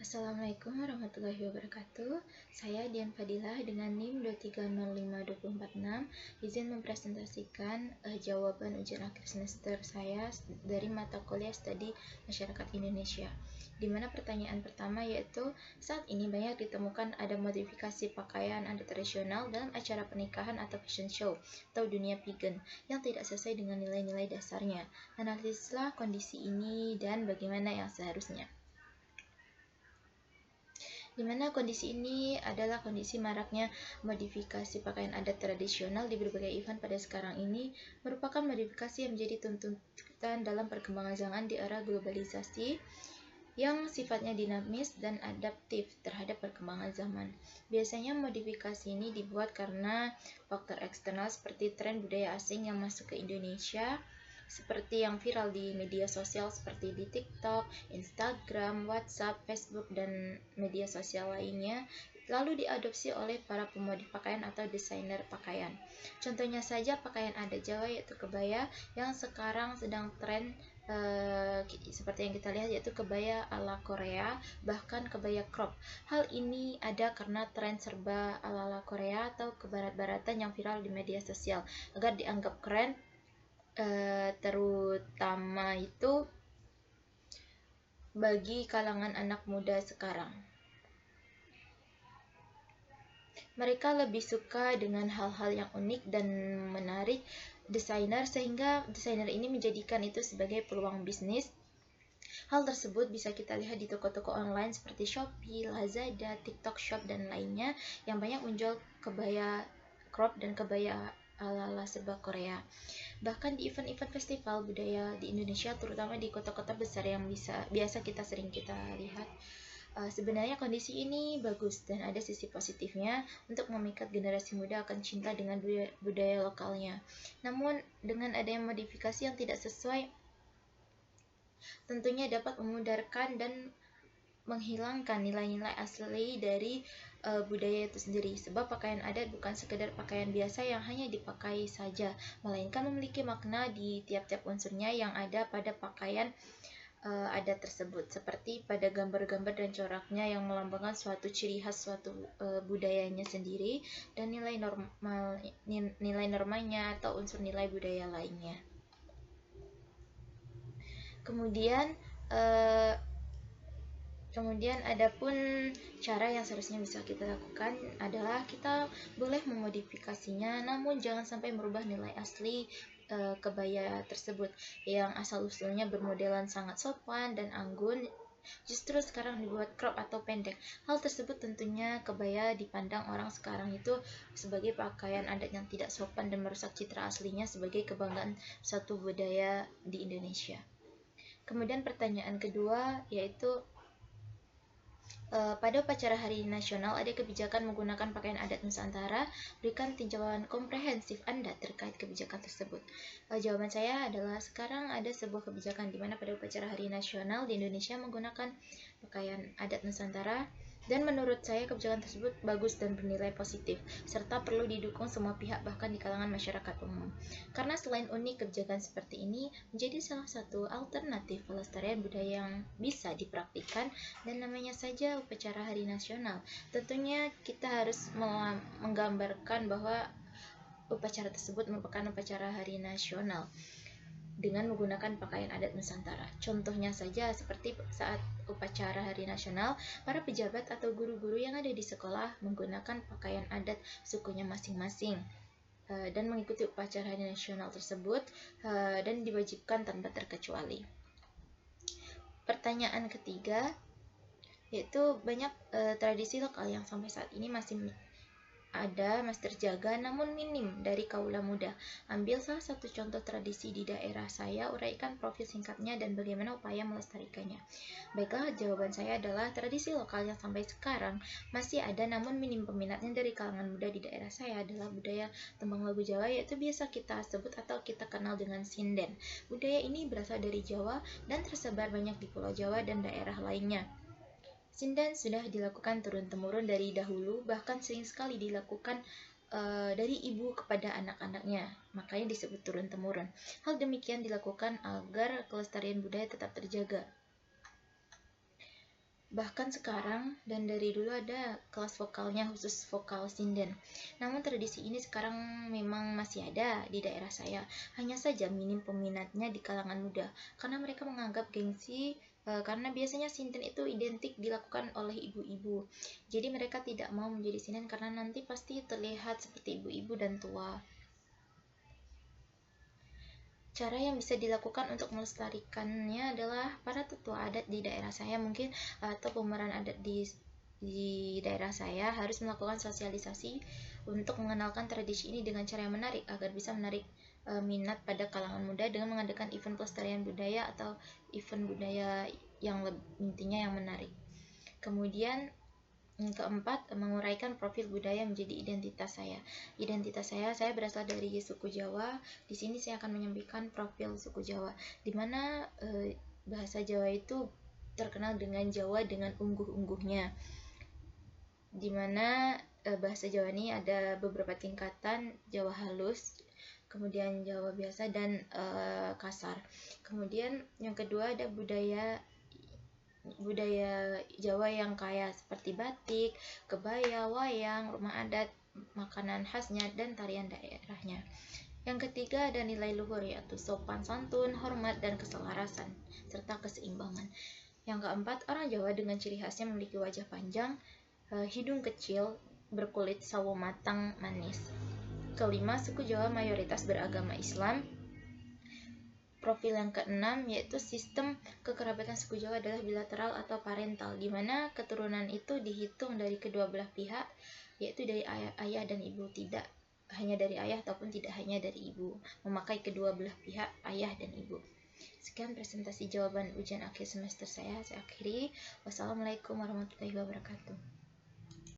Assalamualaikum warahmatullahi wabarakatuh. Saya Dian Fadilah dengan NIM 2305246 izin mempresentasikan jawaban ujian akhir semester saya dari mata kuliah Studi Masyarakat Indonesia. Di mana pertanyaan pertama yaitu, saat ini banyak ditemukan ada modifikasi pakaian adat tradisional dalam acara pernikahan atau fashion show atau dunia pageant yang tidak sesuai dengan nilai-nilai dasarnya. Analisislah kondisi ini dan bagaimana yang seharusnya. Di mana kondisi ini adalah kondisi maraknya modifikasi pakaian adat tradisional di berbagai event pada sekarang ini merupakan modifikasi yang menjadi tuntutan dalam perkembangan zaman di era globalisasi yang sifatnya dinamis dan adaptif terhadap perkembangan zaman. Biasanya modifikasi ini dibuat karena faktor eksternal seperti tren budaya asing yang masuk ke Indonesia, seperti yang viral di media sosial seperti di TikTok, Instagram, WhatsApp, Facebook, dan media sosial lainnya, lalu diadopsi oleh para pemodif pakaian atau desainer pakaian. Contohnya saja pakaian adat Jawa yaitu kebaya yang sekarang sedang tren seperti yang kita lihat yaitu kebaya ala Korea, bahkan kebaya crop. Hal ini ada karena tren serba ala Korea atau kebarat-baratan yang viral di media sosial agar dianggap keren, terutama itu bagi kalangan anak muda sekarang. Mereka lebih suka dengan hal-hal yang unik dan menarik desainer, sehingga desainer ini menjadikan itu sebagai peluang bisnis. Hal tersebut bisa kita lihat di toko-toko online seperti Shopee, Lazada, TikTok Shop, dan lainnya yang banyak menjual kebaya crop dan kebaya ala-ala serba Korea. Bahkan di event-event festival budaya di Indonesia, terutama di kota-kota besar yang biasa sering kita lihat, sebenarnya kondisi ini bagus dan ada sisi positifnya untuk memikat generasi muda akan cinta dengan budaya lokalnya. Namun dengan adanya modifikasi yang tidak sesuai, tentunya dapat memudarkan dan menghilangkan nilai-nilai asli dari budaya itu sendiri, sebab pakaian adat bukan sekedar pakaian biasa yang hanya dipakai saja, melainkan memiliki makna di tiap-tiap unsurnya yang ada pada pakaian adat tersebut, seperti pada gambar-gambar dan coraknya yang melambangkan suatu ciri khas suatu budayanya sendiri dan nilai normanya atau unsur nilai budaya lainnya. Kemudian adapun cara yang seharusnya bisa kita lakukan adalah kita boleh memodifikasinya, namun jangan sampai merubah nilai asli kebaya tersebut yang asal-usulnya bermodelan sangat sopan dan anggun, justru sekarang dibuat crop atau pendek. Hal tersebut tentunya kebaya dipandang orang sekarang itu sebagai pakaian adat yang tidak sopan dan merusak citra aslinya sebagai kebanggaan suatu budaya di Indonesia. Kemudian pertanyaan kedua yaitu, pada upacara Hari Nasional ada kebijakan menggunakan pakaian adat Nusantara. Berikan tinjauan komprehensif Anda terkait kebijakan tersebut. Jawaban saya adalah sekarang ada sebuah kebijakan di mana pada upacara Hari Nasional di Indonesia menggunakan pakaian adat Nusantara, dan menurut saya kebijakan tersebut bagus dan bernilai positif, serta perlu didukung semua pihak bahkan di kalangan masyarakat umum. Karena selain unik, kebijakan seperti ini menjadi salah satu alternatif pelestarian budaya yang bisa dipraktikkan, dan namanya saja upacara Hari Nasional. Tentunya kita harus menggambarkan bahwa upacara tersebut merupakan upacara Hari Nasional dengan menggunakan pakaian adat Nusantara. Contohnya saja seperti saat upacara Hari Nasional, para pejabat atau guru-guru yang ada di sekolah menggunakan pakaian adat sukunya masing-masing dan mengikuti upacara Hari Nasional tersebut dan diwajibkan tanpa terkecuali. Pertanyaan ketiga yaitu banyak tradisi lokal yang sampai saat ini masih terjaga namun minim dari kaula muda. Ambil salah satu contoh tradisi di daerah saya, uraikan profil singkatnya dan bagaimana upaya melestarikannya. Baiklah, jawaban saya adalah tradisi lokal yang sampai sekarang masih ada namun minim peminatnya dari kalangan muda di daerah saya adalah budaya tembang lagu Jawa, yaitu biasa kita sebut atau kita kenal dengan sinden. Budaya ini berasal dari Jawa dan tersebar banyak di Pulau Jawa dan daerah lainnya. Sinden sudah dilakukan turun-temurun dari dahulu, bahkan sering sekali dilakukan dari ibu kepada anak-anaknya, makanya disebut turun-temurun. Hal demikian dilakukan agar kelestarian budaya tetap terjaga. Bahkan sekarang dan dari dulu ada kelas vokalnya khusus vokal sinden. Namun tradisi ini sekarang memang masih ada di daerah saya. Hanya saja minim peminatnya di kalangan muda karena mereka menganggap gengsi karena biasanya sinden itu identik dilakukan oleh ibu-ibu. Jadi mereka tidak mau menjadi sinden karena nanti pasti terlihat seperti ibu-ibu dan tua. Cara yang bisa dilakukan untuk melestarikannya adalah para tetua adat di daerah saya mungkin atau pemeran adat di daerah saya harus melakukan sosialisasi untuk mengenalkan tradisi ini dengan cara yang menarik agar bisa menarik minat pada kalangan muda dengan mengadakan event pelestarian budaya atau event budaya yang intinya yang menarik. Kemudian keempat, menguraikan profil budaya menjadi identitas saya. Identitas saya berasal dari suku Jawa. Di sini saya akan menyampaikan profil suku Jawa, di mana bahasa Jawa itu terkenal dengan Jawa dengan ungguh-ungguhnya. Di mana bahasa Jawa ini ada beberapa tingkatan, Jawa halus, kemudian Jawa biasa dan kasar. Kemudian yang kedua ada budaya Jawa yang kaya seperti batik, kebaya, wayang, rumah adat, makanan khasnya, dan tarian daerahnya. Yang ketiga ada nilai luhur yaitu sopan santun, hormat, dan keselarasan, serta keseimbangan. Yang keempat, orang Jawa dengan ciri khasnya memiliki wajah panjang, hidung kecil, berkulit sawo matang manis. Kelima, suku Jawa mayoritas beragama Islam. Profil yang keenam yaitu sistem kekerabatan suku Jawa adalah bilateral atau parental, di mana keturunan itu dihitung dari kedua belah pihak, yaitu dari ayah dan ibu, tidak hanya dari ayah ataupun tidak hanya dari ibu, memakai kedua belah pihak ayah dan ibu. Sekian presentasi jawaban ujian akhir semester saya akhiri. Wassalamualaikum warahmatullahi wabarakatuh.